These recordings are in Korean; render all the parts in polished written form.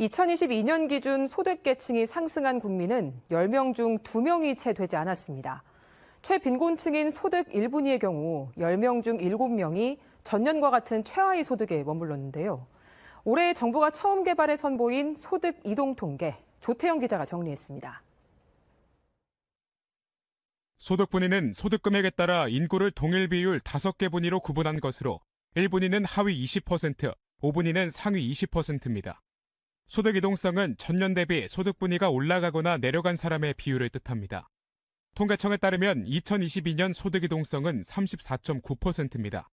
2022년 기준 소득계층이 상승한 국민은 10명 중 2명이 채 되지 않았습니다. 최빈곤층인 소득 1분위의 경우 10명 중 7명이 전년과 같은 최하위 소득에 머물렀는데요. 올해 정부가 처음 개발해 선보인 소득 이동 통계, 조태영 기자가 정리했습니다. 소득 분위는 소득 금액에 따라 인구를 동일 비율 5개 분위로 구분한 것으로 1분위는 하위 20%, 5분위는 상위 20%입니다. 소득 이동성은 전년 대비 소득 분위가 올라가거나 내려간 사람의 비율을 뜻합니다. 통계청에 따르면 2022년 소득 이동성은 34.9%입니다.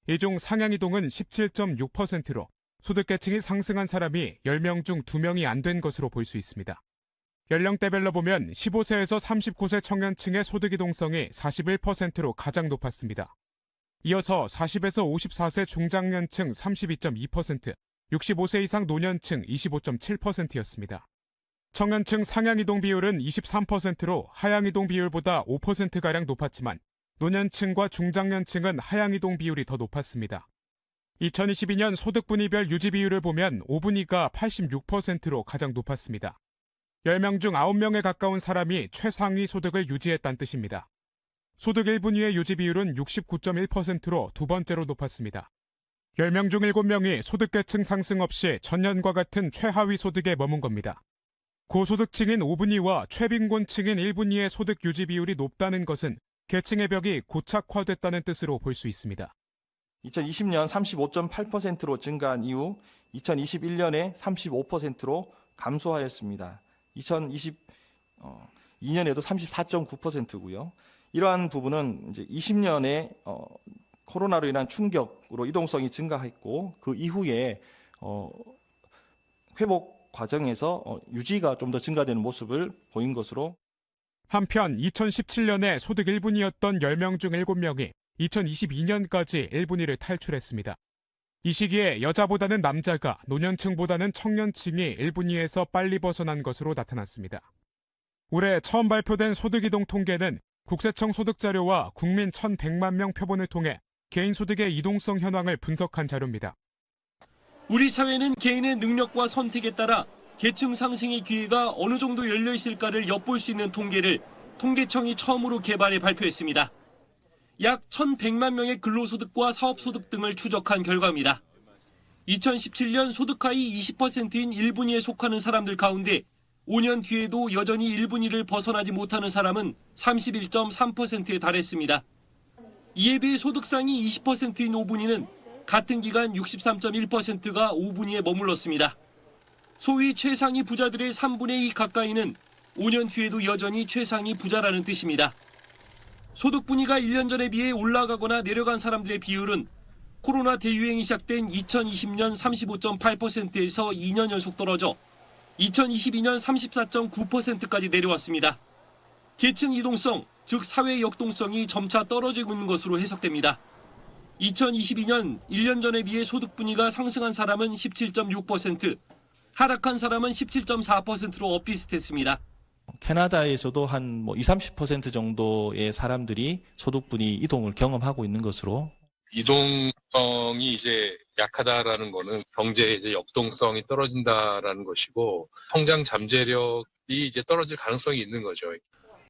이 중 상향 이동은 17.6%로 소득계층이 상승한 사람이 10명 중 2명이 안 된 것으로 볼 수 있습니다. 연령대별로 보면 15세에서 39세 청년층의 소득 이동성이 41%로 가장 높았습니다. 이어서 40에서 54세 중장년층 32.2%, 65세 이상 노년층 25.7%였습니다. 청년층 상향 이동 비율은 23%로 하향 이동 비율보다 5%가량 높았지만 노년층과 중장년층은 하향 이동 비율이 더 높았습니다. 2022년 소득 분위별 유지 비율을 보면 5분위가 86%로 가장 높았습니다. 10명 중 9명에 가까운 사람이 최상위 소득을 유지했다는 뜻입니다. 소득 1분위의 유지 비율은 69.1%로 두 번째로 높았습니다. 10명 중 7명이 소득계층 상승 없이 전년과 같은 최하위 소득에 머문 겁니다. 고소득층인 5분위와 최빈곤층인 1분위의 소득 유지 비율이 높다는 것은 계층의 벽이 고착화됐다는 뜻으로 볼 수 있습니다. 2020년 35.8%로 증가한 이후 2021년에 35%로 감소하였습니다. 2022년에도 34.9%고요. 이러한 부분은 이제 20년에 코로나로 인한 충격으로 이동성이 증가했고 그 이후에 회복 과정에서 유지가 좀 더 증가되는 모습을 보인 것으로. 한편 2017년에 소득 1분위였던 10명 중 7명이 2022년까지 1분위를 탈출했습니다. 이 시기에 여자보다는 남자가 노년층보다는 청년층이 1분위에서 빨리 벗어난 것으로 나타났습니다. 올해 처음 발표된 소득이동 통계는 국세청 소득자료와 국민 1,100만 명 표본을 통해 개인 소득의 이동성 현황을 분석한 자료입니다. 우리 사회는 개인의 능력과 선택에 따라 계층 상승의 기회가 어느 정도 열려 있을까를 엿볼 수 있는 통계를 통계청이 처음으로 개발해 발표했습니다. 약 1,100만 명의 근로소득과 사업소득 등을 추적한 결과입니다. 2017년 소득 하위 20%인 1분위에 속하는 사람들 가운데 5년 뒤에도 여전히 1분위를 벗어나지 못하는 사람은 31.3%에 달했습니다. 이에 비해 소득 상위 20%인 5분위는 같은 기간 63.1%가 5분위에 머물렀습니다. 소위 최상위 부자들의 3분의 2 가까이는 5년 뒤에도 여전히 최상위 부자라는 뜻입니다. 소득 분위가 1년 전에 비해 올라가거나 내려간 사람들의 비율은 코로나 대유행이 시작된 2020년 35.8%에서 2년 연속 떨어져 2022년 34.9%까지 내려왔습니다. 계층 이동성, 즉 사회 역동성이 점차 떨어지고 있는 것으로 해석됩니다. 2022년 1년 전에 비해 소득 분위가 상승한 사람은 17.6%, 하락한 사람은 17.4%로 엇비슷했습니다. 캐나다에서도 한 20-30% 정도의 사람들이 소득분위 이동을 경험하고 있는 것으로. 이동성이 이제 약하다라는 거는 경제의 이제 역동성이 떨어진다라는 것이고 성장 잠재력이 이제 떨어질 가능성이 있는 거죠.